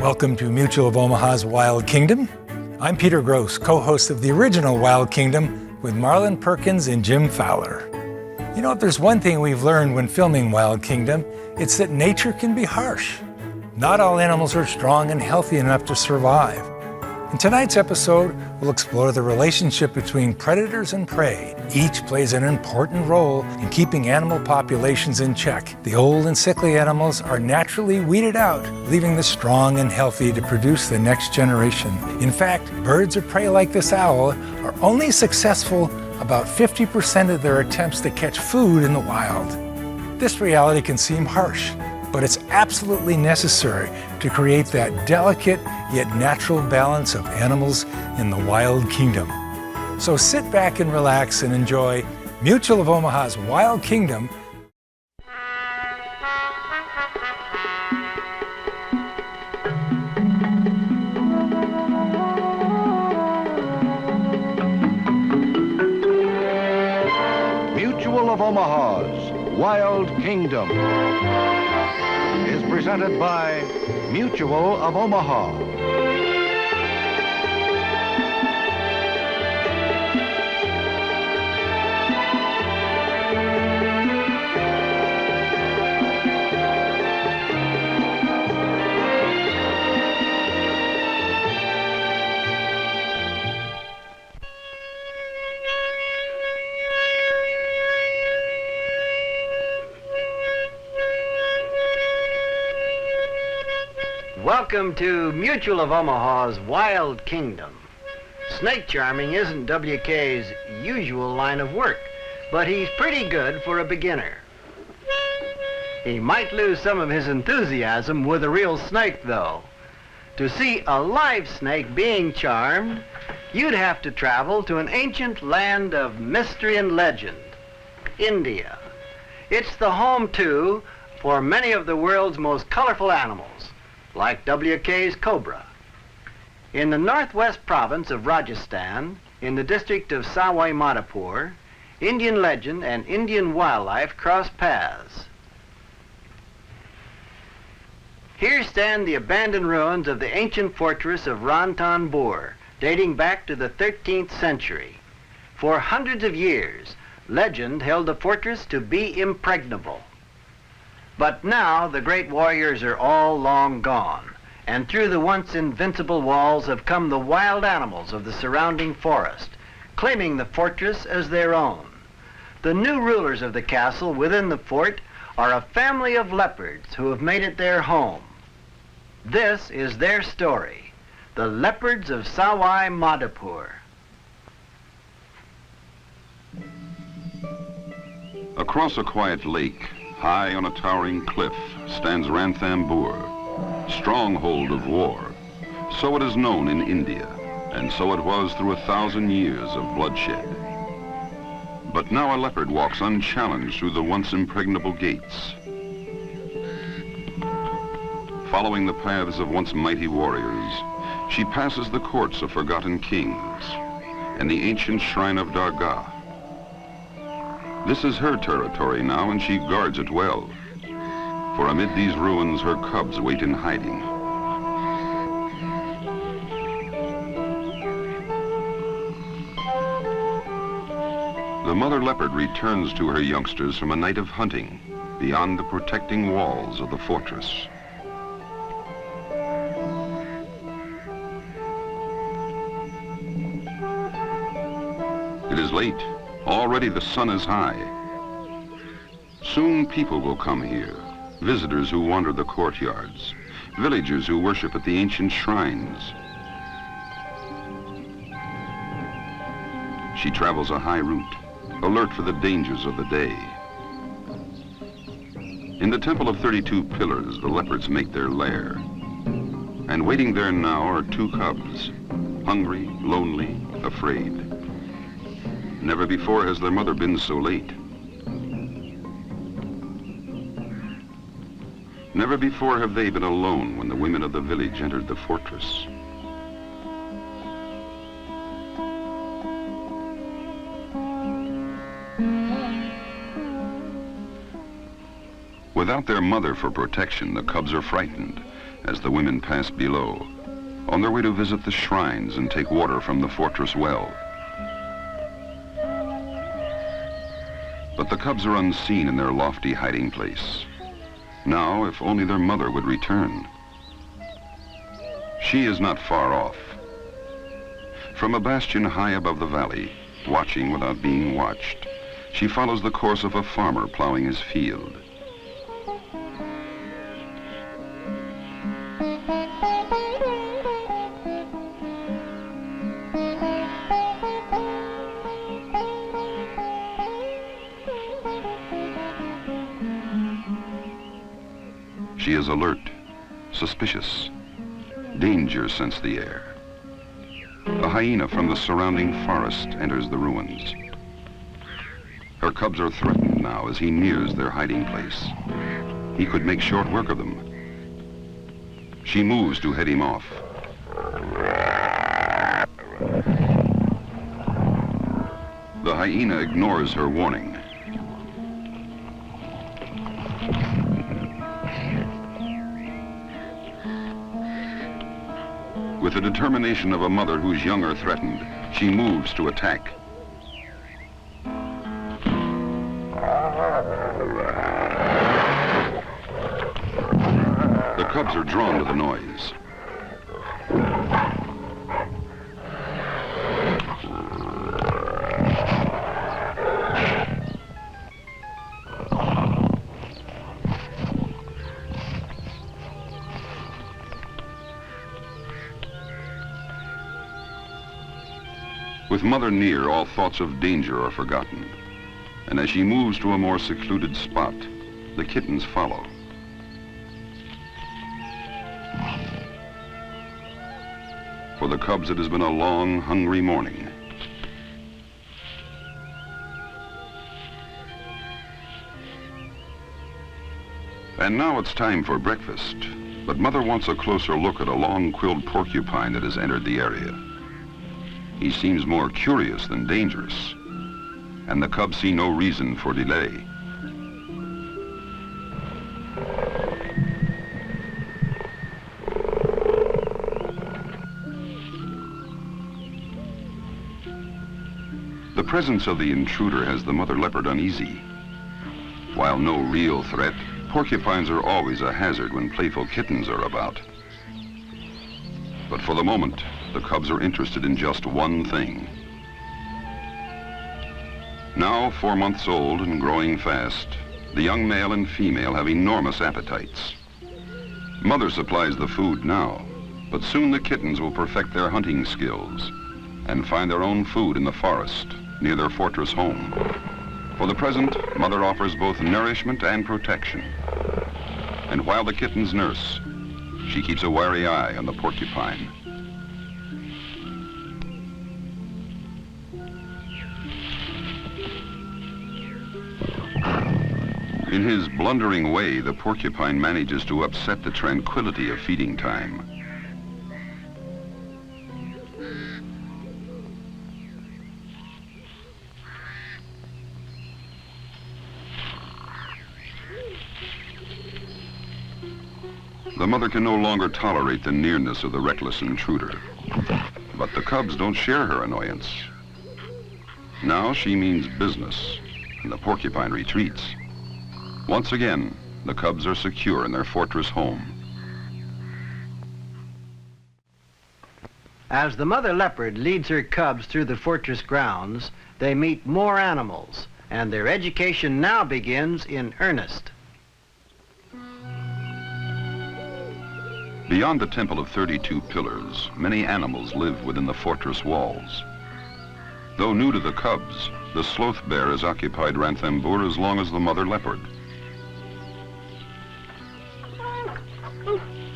Welcome to Mutual of Omaha's Wild Kingdom. I'm Peter Gross, co-host of the original Wild Kingdom with Marlon Perkins and Jim Fowler. You know, if there's one thing we've learned when filming Wild Kingdom, it's that nature can be harsh. Not all animals are strong and healthy enough to survive. In tonight's episode, we'll explore the relationship between predators and prey. Each plays an important role in keeping animal populations in check. The old and sickly animals are naturally weeded out, leaving the strong and healthy to produce the next generation. In fact, birds of prey like this owl are only successful about 50% of their attempts to catch food in the wild. This reality can seem harsh, but it's absolutely necessary to create that delicate yet natural balance of animals in the wild kingdom. So sit back and relax and enjoy Mutual of Omaha's Wild Kingdom. Mutual of Omaha's Wild Kingdom is presented by Mutual of Omaha. Welcome to Mutual of Omaha's Wild Kingdom. Snake charming isn't WK's usual line of work, but he's pretty good for a beginner. He might lose some of his enthusiasm with a real snake, though. To see a live snake being charmed, you'd have to travel to an ancient land of mystery and legend, India. It's the home, too, for many of the world's most colorful animals, like WK's cobra. In the northwest province of Rajastan, in the district of Sawai, Madhopur, Indian legend and Indian wildlife cross paths. Here stand the abandoned ruins of the ancient fortress of Ranthambore, dating back to the 13th century. For hundreds of years, legend held the fortress to be impregnable. But now the great warriors are all long gone, and through the once invincible walls have come the wild animals of the surrounding forest, claiming the fortress as their own. The new rulers of the castle within the fort are a family of leopards who have made it their home. This is their story, the Leopards of Sawai, Madhopur. Across a quiet lake, high on a towering cliff, stands Ranthambore, stronghold of war. So it is known in India, and so it was through 1,000 years of bloodshed. But now a leopard walks unchallenged through the once impregnable gates. Following the paths of once mighty warriors, she passes the courts of forgotten kings and the ancient shrine of Dargah. This is her territory now, and she guards it well. For amid these ruins, her cubs wait in hiding. The mother leopard returns to her youngsters from a night of hunting beyond the protecting walls of the fortress. It is late. Already the sun is high. Soon people will come here, visitors who wander the courtyards, villagers who worship at the ancient shrines. She travels a high route, alert for the dangers of the day. In the temple of 32 pillars, the leopards make their lair. And waiting there now are 2 cubs, hungry, lonely, afraid. Never before has their mother been so late. Never before have they been alone when the women of the village entered the fortress. Without their mother for protection, the cubs are frightened as the women pass below, on their way to visit the shrines and take water from the fortress well. But the cubs are unseen in their lofty hiding place. Now, if only their mother would return. She is not far off. From a bastion high above the valley, watching without being watched, she follows the course of a farmer plowing his field. She is alert, suspicious. Danger scents the air. A hyena from the surrounding forest enters the ruins. Her cubs are threatened now as he nears their hiding place. He could make short work of them. She moves to head him off. The hyena ignores her warning. With the determination of a mother whose young are threatened, she moves to attack. The cubs are drawn to the noise. With mother near, all thoughts of danger are forgotten. And as she moves to a more secluded spot, the kittens follow. For the cubs, it has been a long, hungry morning. And now it's time for breakfast. But mother wants a closer look at a long-quilled porcupine that has entered the area. He seems more curious than dangerous, and the cubs see no reason for delay. The presence of the intruder has the mother leopard uneasy. While no real threat, porcupines are always a hazard when playful kittens are about. But for the moment, the cubs are interested in just one thing. Now 4 months old and growing fast, the young male and female have enormous appetites. Mother supplies the food now, but soon the kittens will perfect their hunting skills and find their own food in the forest near their fortress home. For the present, mother offers both nourishment and protection. And while the kittens nurse, she keeps a wary eye on the porcupine. In his blundering way, the porcupine manages to upset the tranquility of feeding time. The mother can no longer tolerate the nearness of the reckless intruder. But the cubs don't share her annoyance. Now she means business, and the porcupine retreats. Once again, the cubs are secure in their fortress home. As the mother leopard leads her cubs through the fortress grounds, they meet more animals, and their education now begins in earnest. Beyond the temple of 32 pillars, many animals live within the fortress walls. Though new to the cubs, the sloth bear has occupied Ranthambore as long as the mother leopard.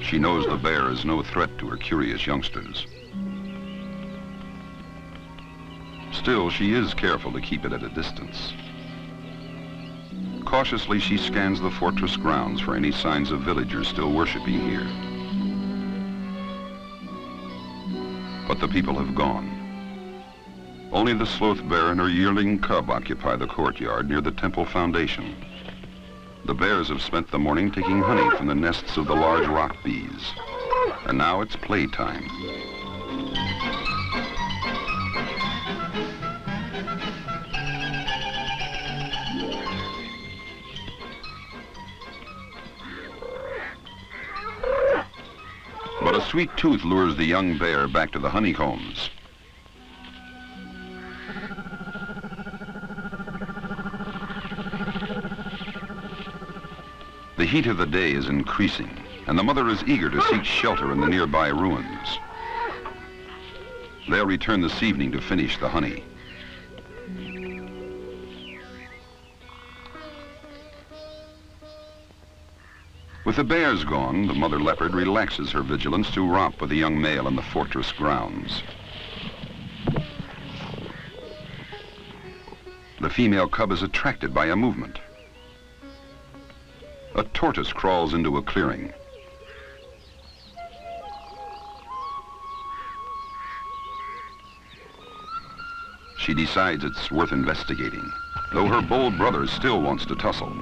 She knows the bear is no threat to her curious youngsters. Still, she is careful to keep it at a distance. Cautiously, she scans the fortress grounds for any signs of villagers still worshiping here. But the people have gone. Only the sloth bear and her yearling cub occupy the courtyard near the temple foundation. The bears have spent the morning taking honey from the nests of the large rock bees. And now it's playtime. But a sweet tooth lures the young bear back to the honeycombs. The heat of the day is increasing, and the mother is eager to seek shelter in the nearby ruins. They'll return this evening to finish the honey. With the bears gone, the mother leopard relaxes her vigilance to romp with the young male in the fortress grounds. The female cub is attracted by a movement. A tortoise crawls into a clearing. She decides it's worth investigating, though her bold brother still wants to tussle.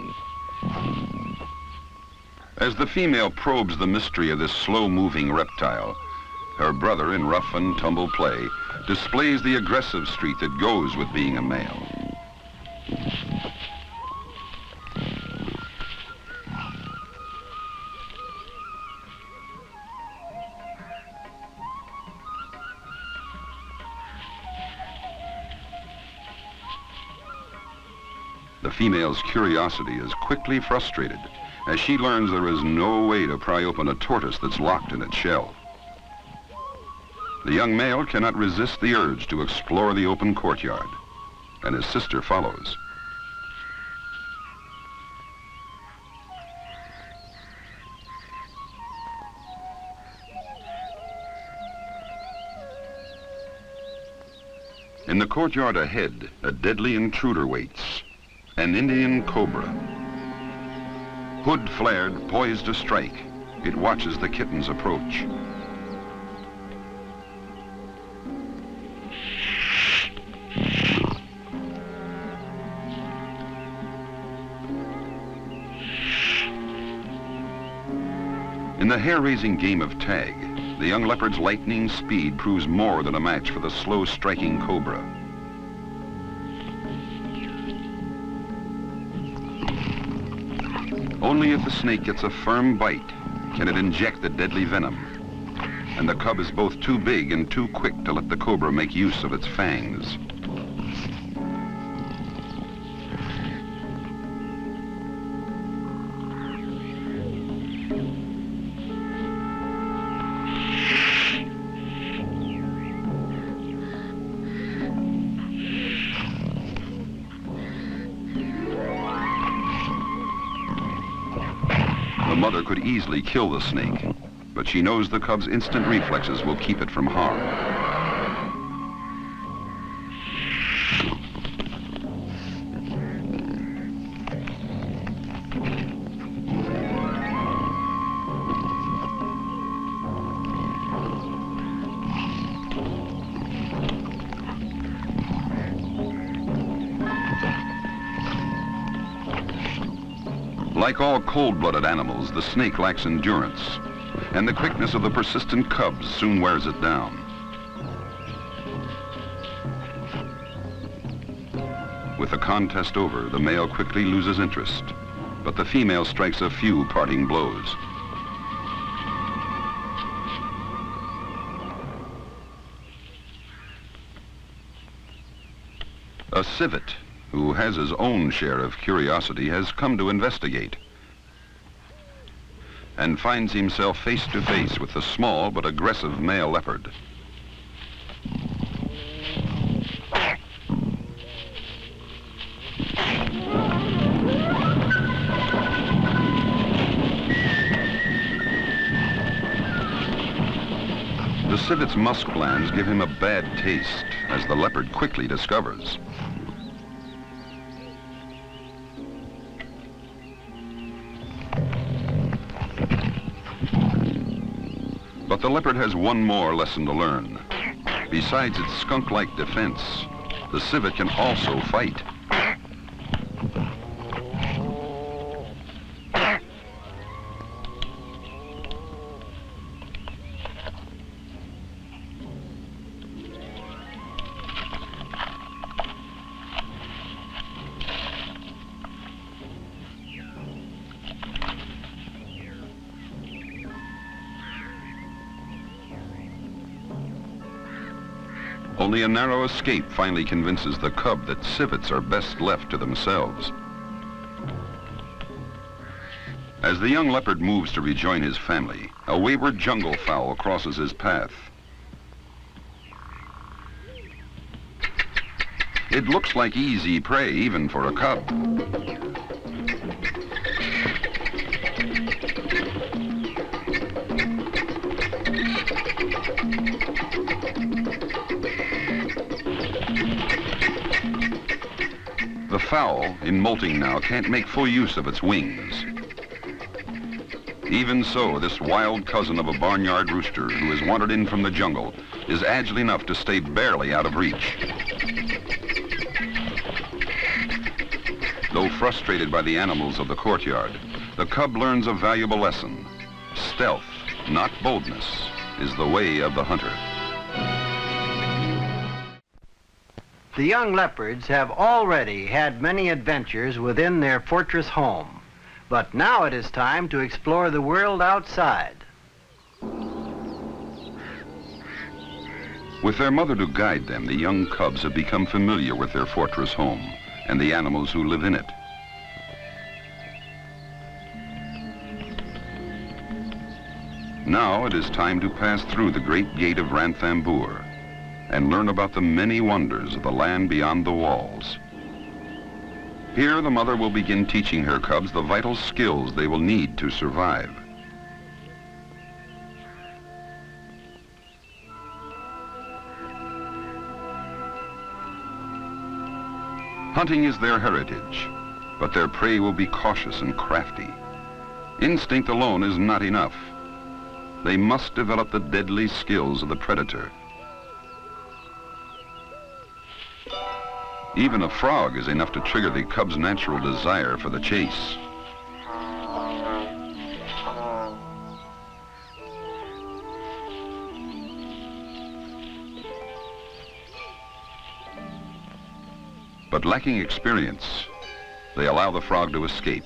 As the female probes the mystery of this slow-moving reptile, her brother, in rough and tumble play, displays the aggressive streak that goes with being a male. The female's curiosity is quickly frustrated as she learns there is no way to pry open a tortoise that's locked in its shell. The young male cannot resist the urge to explore the open courtyard, and his sister follows. In the courtyard ahead, a deadly intruder waits. An Indian cobra. Hood flared, poised to strike. It watches the kittens approach. In the hair-raising game of tag, the young leopard's lightning speed proves more than a match for the slow-striking cobra. Only if the snake gets a firm bite can it inject the deadly venom. And the cub is both too big and too quick to let the cobra make use of its fangs. The mother could easily kill the snake, but she knows the cub's instant reflexes will keep it from harm. Like all cold-blooded animals, the snake lacks endurance, and the quickness of the persistent cubs soon wears it down. With the contest over, the male quickly loses interest, but the female strikes a few parting blows. A civet, who has his own share of curiosity, has come to investigate and finds himself face to face with the small but aggressive male leopard. The civet's musk glands give him a bad taste, as the leopard quickly discovers. But the leopard has one more lesson to learn. Besides its skunk-like defense, the civet can also fight. Only a narrow escape finally convinces the cub that civets are best left to themselves. As the young leopard moves to rejoin his family, a wayward jungle fowl crosses his path. It looks like easy prey even for a cub. The fowl, in molting now, can't make full use of its wings. Even so, this wild cousin of a barnyard rooster who has wandered in from the jungle is agile enough to stay barely out of reach. Though frustrated by the animals of the courtyard, the cub learns a valuable lesson. Stealth, not boldness, is the way of the hunter. The young leopards have already had many adventures within their fortress home, but now it is time to explore the world outside. With their mother to guide them, the young cubs have become familiar with their fortress home and the animals who live in it. Now it is time to pass through the great gate of Ranthambore and learn about the many wonders of the land beyond the walls. Here, the mother will begin teaching her cubs the vital skills they will need to survive. Hunting is their heritage, but their prey will be cautious and crafty. Instinct alone is not enough. They must develop the deadly skills of the predator. Even a frog is enough to trigger the cub's natural desire for the chase. But lacking experience, they allow the frog to escape.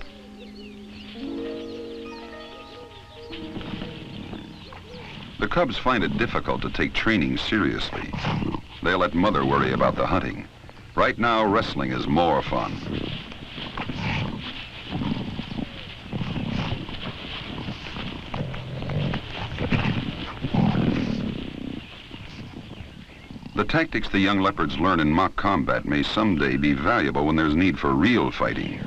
The cubs find it difficult to take training seriously. They let mother worry about the hunting. Right now, wrestling is more fun. The tactics the young leopards learn in mock combat may someday be valuable when there's need for real fighting.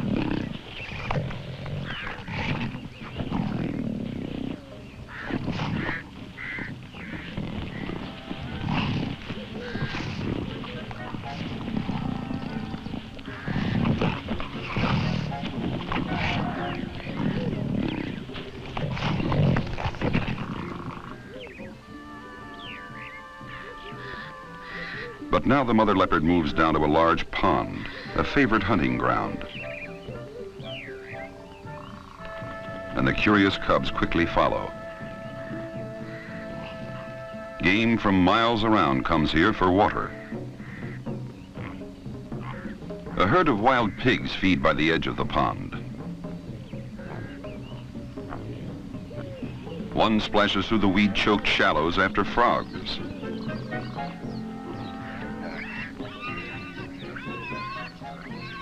But now the mother leopard moves down to a large pond, a favorite hunting ground. And the curious cubs quickly follow. Game from miles around comes here for water. A herd of wild pigs feed by the edge of the pond. One splashes through the weed-choked shallows after frogs.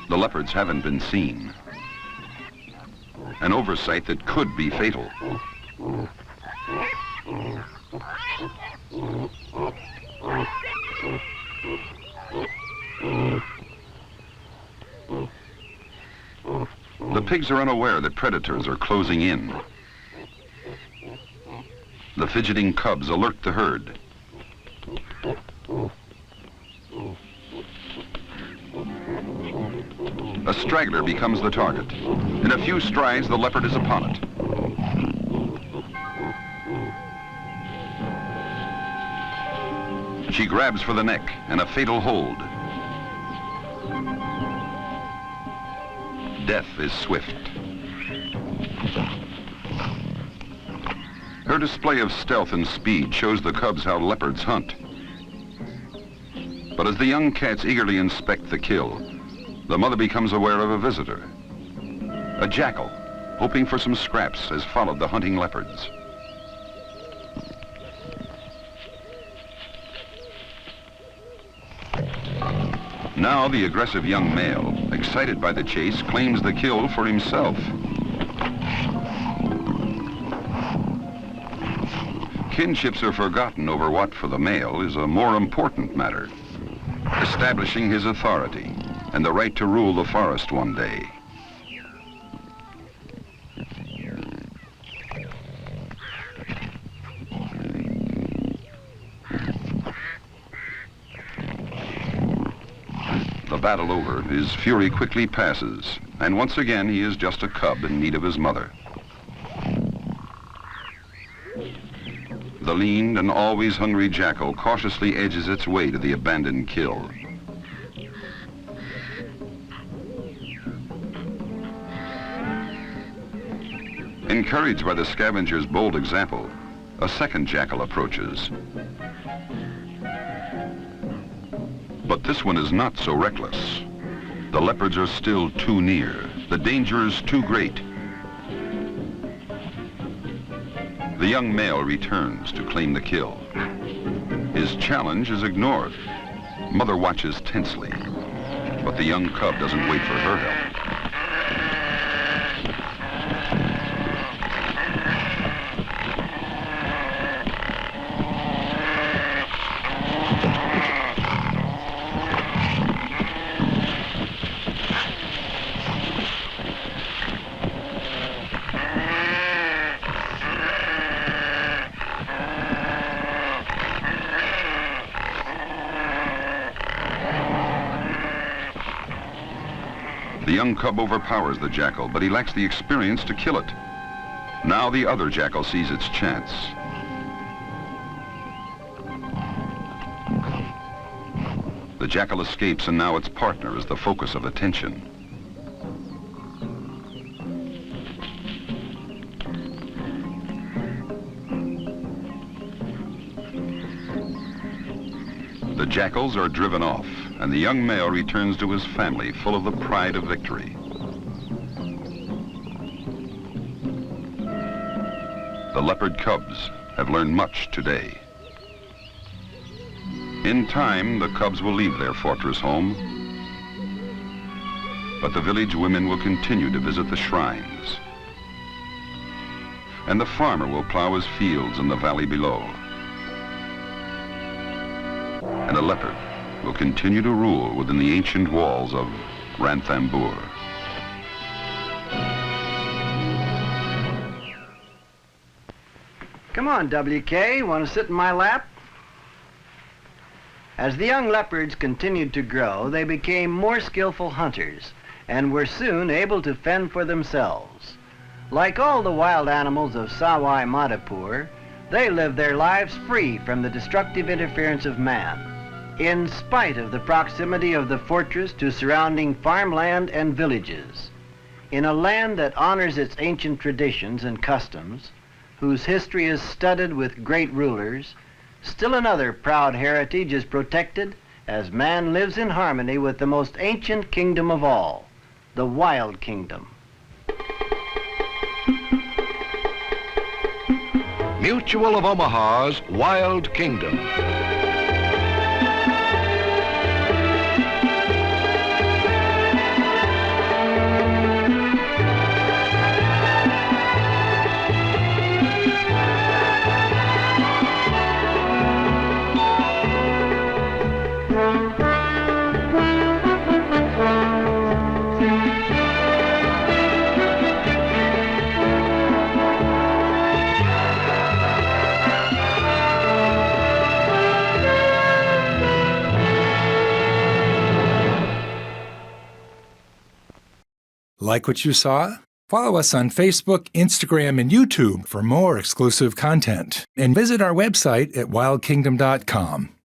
The leopards haven't been seen. An oversight that could be fatal. The pigs are unaware that predators are closing in. The fidgeting cubs alert the herd. A straggler becomes the target. In a few strides, the leopard is upon it. She grabs for the neck, and a fatal hold. Death is swift. Her display of stealth and speed shows the cubs how leopards hunt. But as the young cats eagerly inspect the kill, the mother becomes aware of a visitor. A jackal, hoping for some scraps, has followed the hunting leopards. Now the aggressive young male, excited by the chase, claims the kill for himself. Kinships are forgotten over what, for the male, is a more important matter: establishing his authority and the right to rule the forest one day. The battle over, his fury quickly passes, and once again he is just a cub in need of his mother. The lean and always hungry jackal cautiously edges its way to the abandoned kill. Encouraged by the scavenger's bold example, a second jackal approaches. But this one is not so reckless. The leopards are still too near. The danger is too great. The young male returns to claim the kill. His challenge is ignored. Mother watches tensely, but the young cub doesn't wait for her help. The young cub overpowers the jackal, but he lacks the experience to kill it. Now the other jackal sees its chance. The jackal escapes, and now its partner is the focus of attention. The jackals are driven off, and the young male returns to his family full of the pride of victory. The leopard cubs have learned much today. In time, the cubs will leave their fortress home, but the village women will continue to visit the shrines, and the farmer will plow his fields in the valley below, and a leopard will continue to rule within the ancient walls of Ranthambore. Come on, WK, want to sit in my lap? As the young leopards continued to grow, they became more skillful hunters and were soon able to fend for themselves. Like all the wild animals of Sawai, Madhopur, they lived their lives free from the destructive interference of man, in spite of the proximity of the fortress to surrounding farmland and villages. In a land that honors its ancient traditions and customs, whose history is studded with great rulers, still another proud heritage is protected as man lives in harmony with the most ancient kingdom of all, the Wild Kingdom. Mutual of Omaha's Wild Kingdom. Like what you saw? Follow us on Facebook, Instagram, and YouTube for more exclusive content. And visit our website at wildkingdom.com.